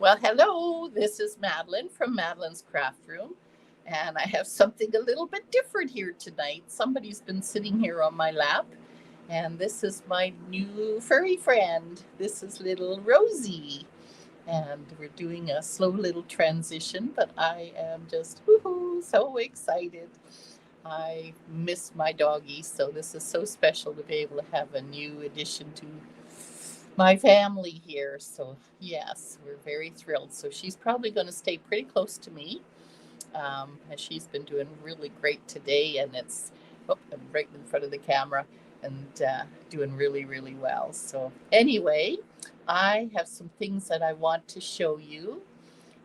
Well, hello, this is Madeline from Madeline's Craft Room, and I have something a little bit different here tonight. Somebody's been sitting here on my lap, and this is my new furry friend. This is little Rosie, and we're doing a slow little transition, but I am just woohoo, so excited. I miss my doggie, so this is so special to be able to have a new addition to my family here. So, yes, we're very thrilled. So, she's probably going to stay pretty close to me. And she's been doing really great today. And I'm right in front of the camera and doing really, really well. So, anyway, I have some things that I want to show you.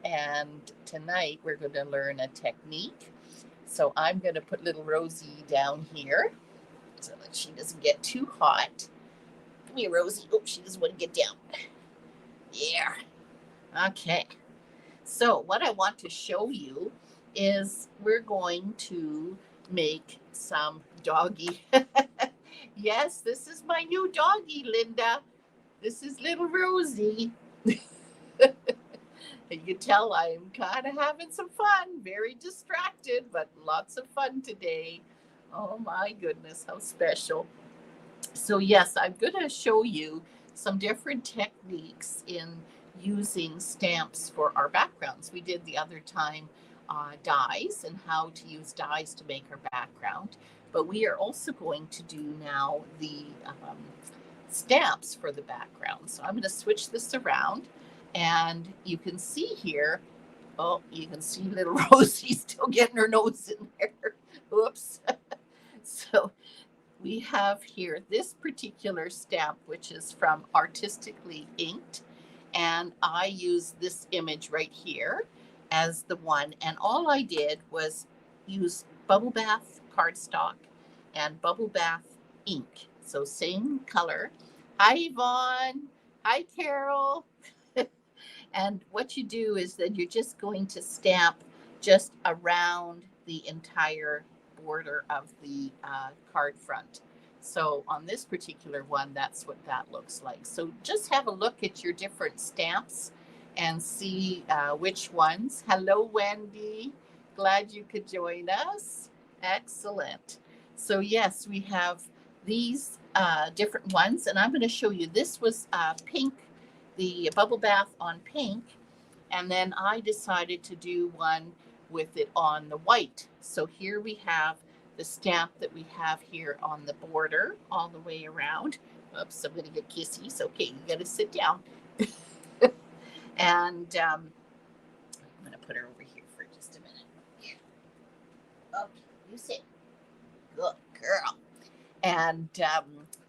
And tonight we're going to learn a technique. So, I'm going to put little Rosie down here so that she doesn't get too hot. Come here, Rosie. Oh, she doesn't want to get down. Yeah. Okay. So, what I want to show you is we're going to make some doggy. Yes, this is my new doggy, Linda. This is little Rosie. You can tell I'm kind of having some fun, very distracted, but lots of fun today. Oh my goodness, how special. So yes, I'm going to show you some different techniques in using stamps for our backgrounds. We did the other time dies and how to use dies to make our background. But we are also going to do now the stamps for the background. So I'm going to switch this around and you can see here, oh, you can see little Rosie still getting her nose in there. Oops. So we have here this particular stamp, which is from Artistically Inked. And I use this image right here as the one. And all I did was use Bubble Bath cardstock and Bubble Bath ink. So same color. Hi, Yvonne. Hi, Carol. And what you do is that you're just going to stamp just around the entire border of the card front. So on this particular one, that's what that looks like. So just have a look at your different stamps and see which ones. Hello, Wendy. Glad you could join us. Excellent. So yes, we have these different ones, and I'm going to show you. This was pink, the bubble bath on pink, and then I decided to do one with it on the white. So here we have the stamp that we have here on the border all the way around. Oops, I'm going to get kisses. Okay, you got to sit down. And I'm going to put her over here for just a minute. Yeah. Okay, you sit. Good girl. And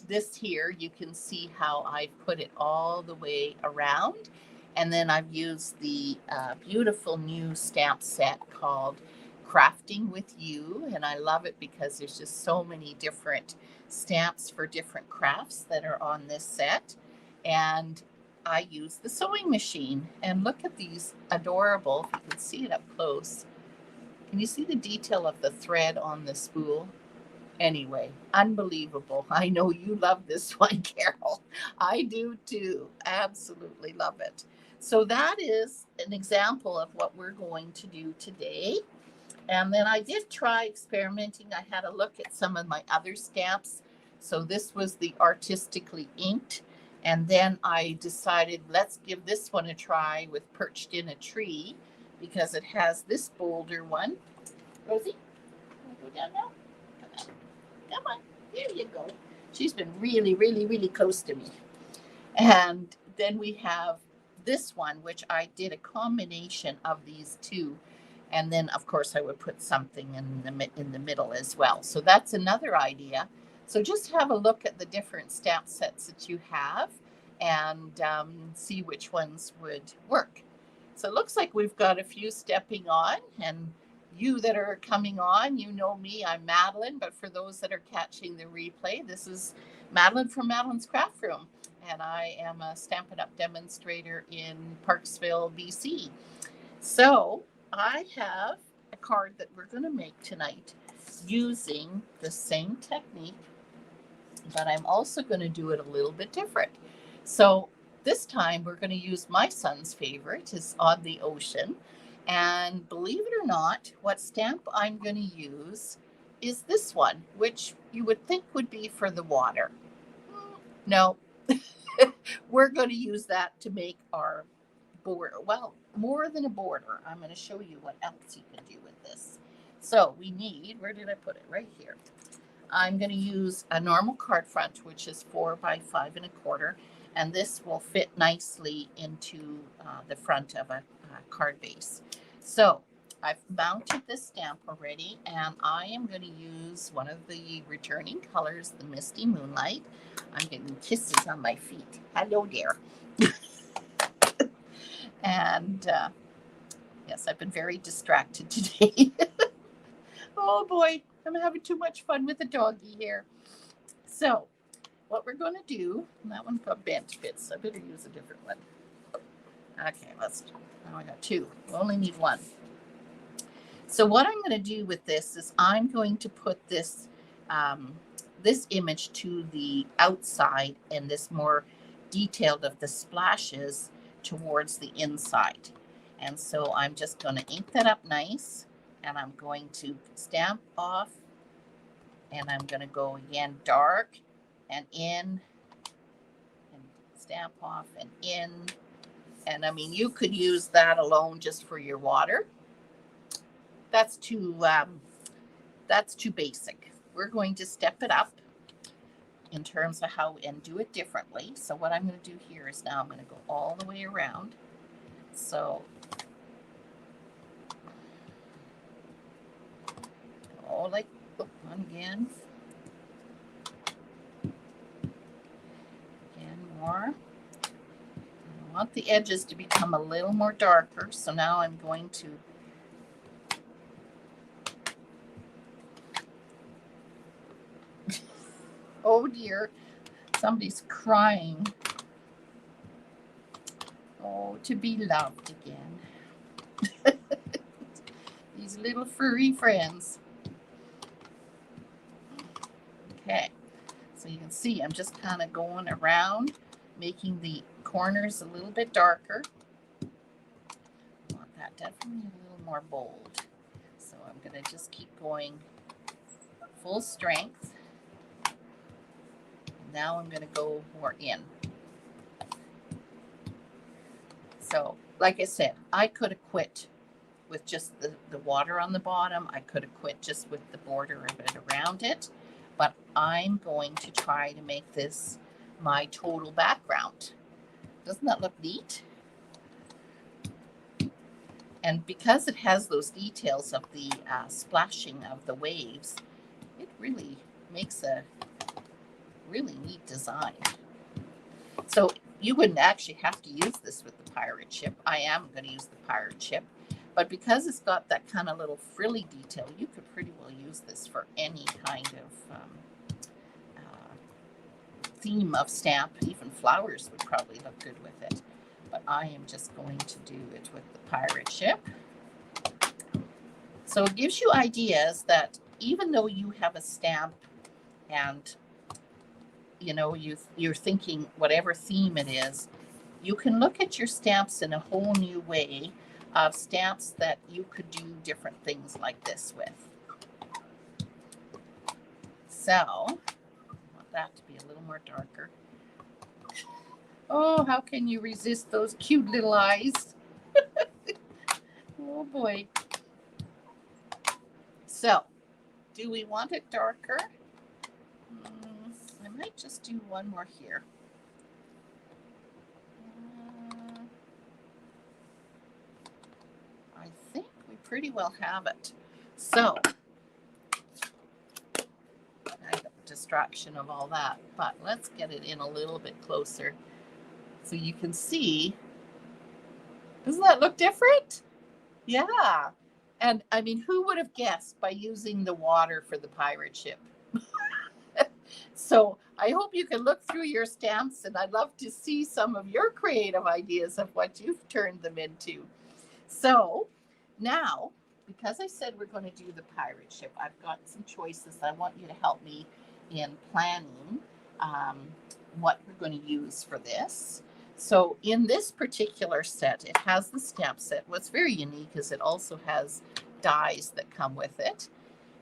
this here, you can see how I put it all the way around. And then I've used the beautiful new stamp set called Crafting with You. And I love it because there's just so many different stamps for different crafts that are on this set. And I use the sewing machine. And look at these adorable, if you can see it up close. Can you see the detail of the thread on the spool? Anyway, unbelievable. I know you love this one, Carol. I do too. Absolutely love it. So that is an example of what we're going to do today. And then I did try experimenting. I had a look at some of my other stamps. So this was the Artistically Inked. And then I decided, let's give this one a try with Perched in a Tree because it has this bolder one. Rosie, can I go down now? Come on, there you go. She's been really, really, really close to me. And then we have this one, which I did a combination of these two. And then, of course, I would put something in the middle as well. So that's another idea. So just have a look at the different stamp sets that you have and see which ones would work. So it looks like we've got a few stepping on, and you that are coming on, you know me, I'm Madeline, but for those that are catching the replay, this is Madeline from Madeline's Craft Room, and I am a Stampin' Up demonstrator in Parksville, BC. So I have a card that we're going to make tonight using the same technique, but I'm also going to do it a little bit different. So this time we're going to use my son's favorite, is On the Ocean. And believe it or not, what stamp I'm going to use is this one, which you would think would be for the water. No, we're going to use that to make our border. Well, more than a border. I'm going to show you what else you can do with this. So we need, where did I put it? Right here. I'm going to use a normal card front, which is 4 by 5 1/4, and this will fit nicely into the front of a card base. So I've mounted this stamp already, and I am going to use one of the returning colors, the Misty Moonlight. I'm getting kisses on my feet. Hello there. And yes, I've been very distracted today. Oh boy, I'm having too much fun with the doggy here. So what we're going to do, that one got bent bits. I better use a different one. Okay, now I got two. We only need one. So what I'm going to do with this is I'm going to put this this image to the outside and this more detailed of the splashes towards the inside. And so I'm just going to ink that up nice, and I'm going to stamp off, and I'm going to go again dark and in, and stamp off and in. And I mean, you could use that alone just for your water. That's too basic. We're going to step it up in terms of how and do it differently. So what I'm going to do here is now I'm going to go all the way around. So like one again more. I want the edges to become a little more darker, so now I'm going to oh dear, somebody's crying. Oh, to be loved again. These little furry friends. Okay, so you can see I'm just kind of going around, making the corners a little bit darker. I want that definitely a little more bold. So I'm going to just keep going full strength. Now I'm going to go more in. So, like I said, I could have quit with just the water on the bottom. I could have quit just with the border of it around it. But I'm going to try to make this my total background. Doesn't that look neat? And because it has those details of the splashing of the waves, it really makes a really neat design. So you wouldn't actually have to use this with the pirate ship. I am going to use the pirate ship. But because it's got that kind of little frilly detail, you could pretty well use this for any kind of theme of stamp. Even flowers would probably look good with it. But I am just going to do it with the pirate ship. So it gives you ideas that even though you have a stamp and you know you're thinking whatever theme it is, you can look at your stamps in a whole new way of stamps that you could do different things like this with. So I want that to be a little more darker. Oh, how can you resist those cute little eyes? Oh boy. So, do we want it darker? I might just do one more here. I think we pretty well have it. So, I got the distraction of all that, but let's get it in a little bit closer so you can see. Doesn't that look different? Yeah. And I mean, who would have guessed by using the water for the pirate ship? So I hope you can look through your stamps, and I'd love to see some of your creative ideas of what you've turned them into. So now, because I said we're going to do the pirate ship, I've got some choices. I want you to help me in planning what we're going to use for this. So in this particular set, it has the stamp set. What's very unique is it also has dies that come with it.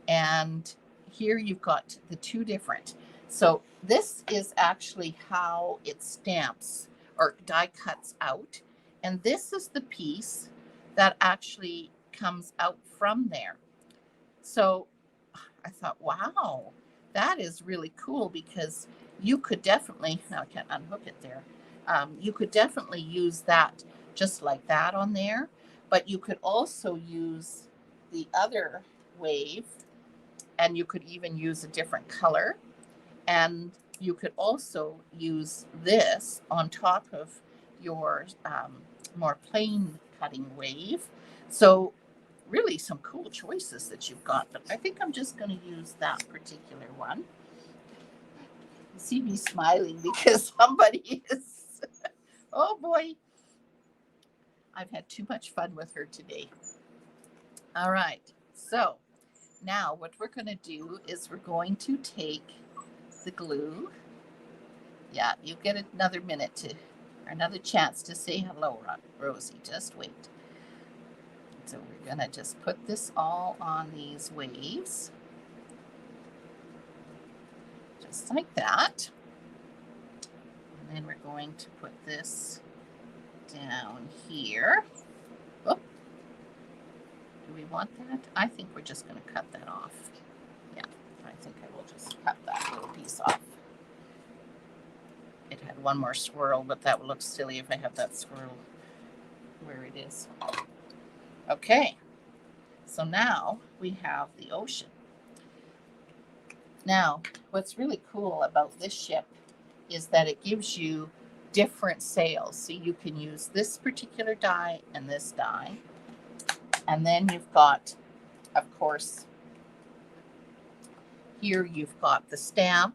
And here you've got the two different. So this is actually how it stamps or die cuts out. And this is the piece that actually comes out from there. So I thought, wow, that is really cool because you could definitely, now I can't unhook it there. You could definitely use that just like that on there, but you could also use the other wave, and you could even use a different color. And you could also use this on top of your more plain cutting wave. So really some cool choices that you've got, but I think I'm just going to use that particular one. You see me smiling because somebody is, oh boy, I've had too much fun with her today. All right, so now what we're going to do is we're going to take the glue. Yeah, you get another minute to, or another chance to say hello, Rosie. Just wait. So we're going to just put this all on these waves. Just like that. And then we're going to put this down here. Oh, do we want that? I think we're just going to cut that off. Yeah, I think I will just cut that little piece off. It had one more swirl, but that would look silly if I have that swirl where it is. Okay, so now we have the ocean. Now, what's really cool about this ship is that it gives you different sails. So you can use this particular die and this die. And then you've got, of course, here you've got the stamp,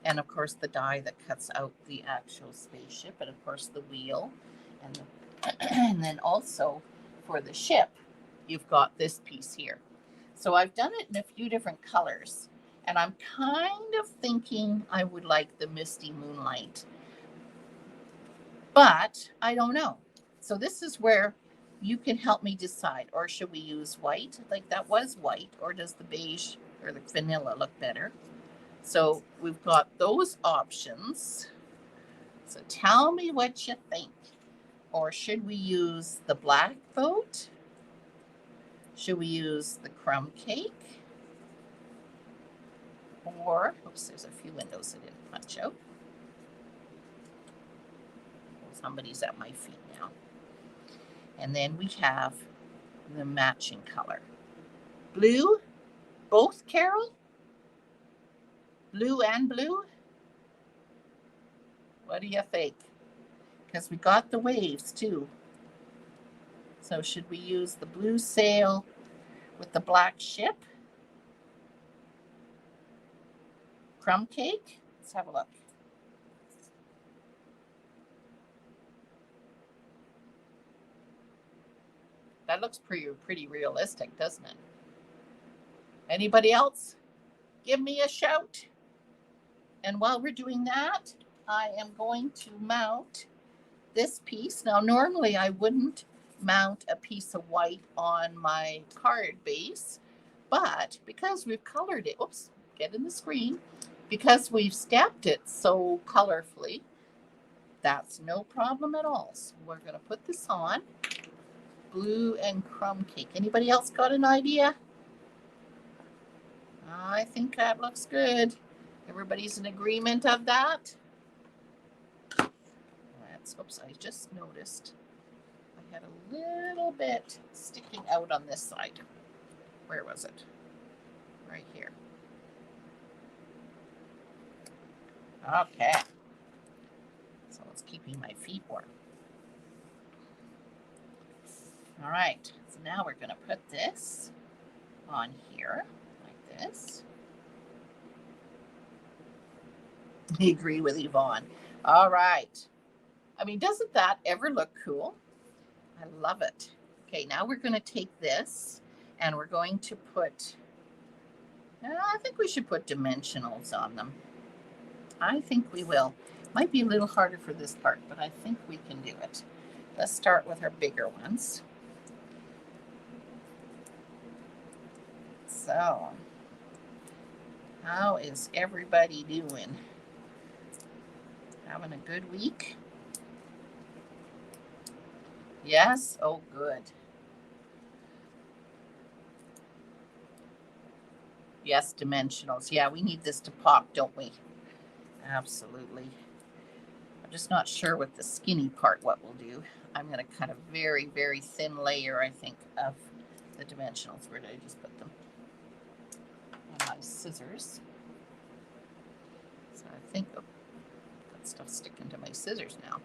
and of course the die that cuts out the actual spaceship, and of course the wheel. And then also for the ship, you've got this piece here. So I've done it in a few different colors, and I'm kind of thinking I would like the Misty Moonlight, but I don't know. So this is where you can help me decide, or should we use white? Like that was white, or does the beige or the vanilla look better? So we've got those options. So tell me what you think. Or should we use the black boat? Should we use the crumb cake? Or, oops, there's a few windows I didn't punch out. Somebody's at my feet now. And then we have the matching color. Blue, both, Carol? Blue and blue? What do you think? Because we got the waves too. So should we use the blue sail with the black ship? Crumb cake? Let's have a look. That looks pretty realistic, doesn't it? Anybody else? Give me a shout. And while we're doing that, I am going to mount this piece. Now, normally I wouldn't mount a piece of white on my card base, but because we've colored it, oops, get in the screen, because we've stamped it so colorfully, that's no problem at all. So we're going to put this on. Blue and crumb cake. Anybody else got an idea? I think that looks good. Everybody's in agreement of that? Oops, I just noticed I had a little bit sticking out on this side. Where was it? Right here. Okay. So it's keeping my feet warm. All right, so now we're going to put this on here like this. I agree with Yvonne. All right. I mean, doesn't that ever look cool? I love it. Okay, now we're going to take this and we're going to put, I think we should put dimensionals on them. I think we will. Might be a little harder for this part, but I think we can do it. Let's start with our bigger ones. So, how is everybody doing? Having a good week? Yes? Oh, good. Yes, dimensionals. Yeah, we need this to pop, don't we? Absolutely. I'm just not sure with the skinny part what we'll do. I'm going to cut a very, very thin layer, I think, of the dimensionals. Where did I just put them? On my scissors. So I think I've got stuff sticking to my scissors now.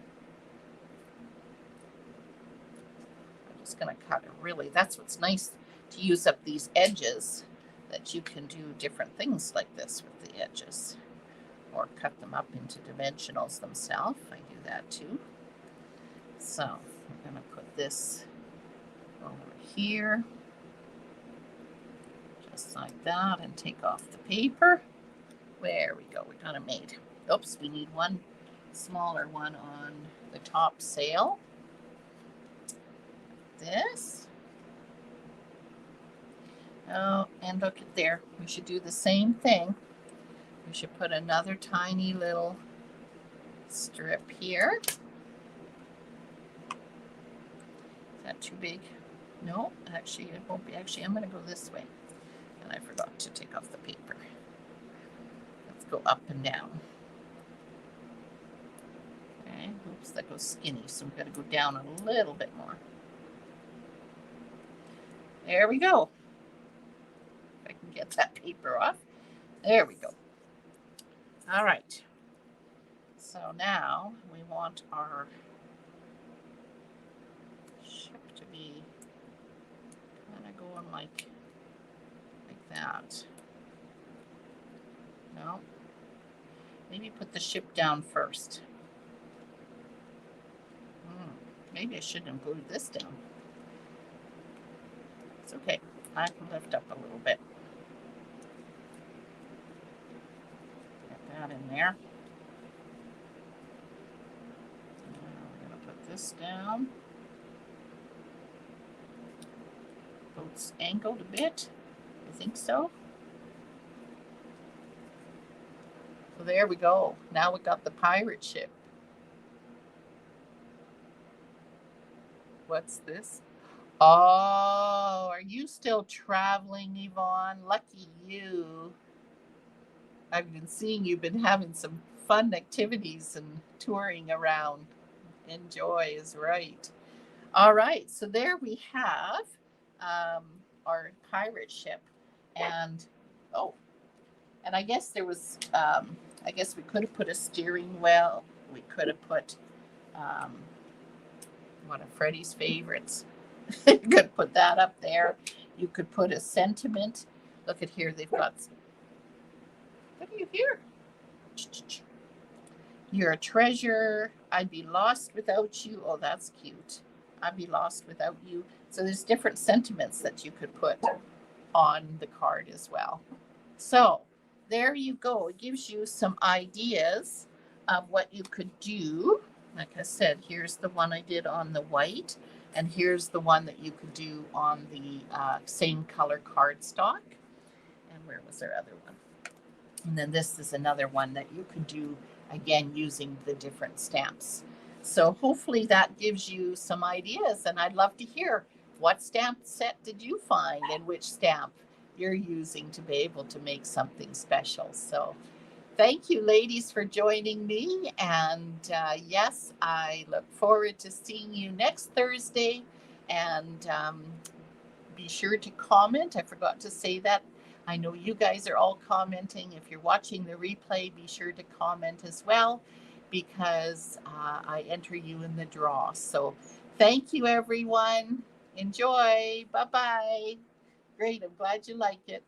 I'm just going to cut it really. That's what's nice to use up these edges, that you can do different things like this with the edges, or cut them up into dimensionals themselves. I do that too. So I'm going to put this over here, just like that, and take off the paper. There we go. We got it made. Oops, we need one smaller one on the top sail. This. Oh, and look at there. We should do the same thing. We should put another tiny little strip here. Is that too big? No, actually it won't be. Actually, I'm going to go this way. And I forgot to take off the paper. Let's go up and down. Okay, oops, that goes skinny, so we've got to go down a little bit more. There we go. If I can get that paper off. There we go. All right. So now we want our ship to be kind of going like that. No. Maybe put the ship down first. Maybe I shouldn't have glued this down. It's okay. I can lift up a little bit. Get that in there. Now we're going to put this down. Boat's angled a bit. I think so. So there we go. Now we got the pirate ship. What's this? Oh, are you still traveling, Yvonne? Lucky you. I've been seeing you've been having some fun activities and touring around. Enjoy is right. All right, so there we have our pirate ship. And, oh, and I guess there was, I guess we could have put a steering wheel. We could have put one of Freddie's favorites. You could put that up there. You could put a sentiment. Look at here. They've got. What do you hear? You're a treasure. I'd be lost without you. Oh, that's cute. I'd be lost without you. So there's different sentiments that you could put on the card as well. So there you go. It gives you some ideas of what you could do. Like I said, here's the one I did on the white, and here's the one that you could do on the same color cardstock. And where was our other one? And then this is another one that you could do, again, using the different stamps. So hopefully that gives you some ideas, and I'd love to hear, what stamp set did you find and which stamp you're using to be able to make something special. So thank you, ladies, for joining me. And yes, I look forward to seeing you next Thursday. And be sure to comment. I forgot to say that. I know you guys are all commenting. If you're watching the replay, be sure to comment as well, because I enter you in the draw. So thank you, everyone. Enjoy. Bye-bye. Great. I'm glad you like it.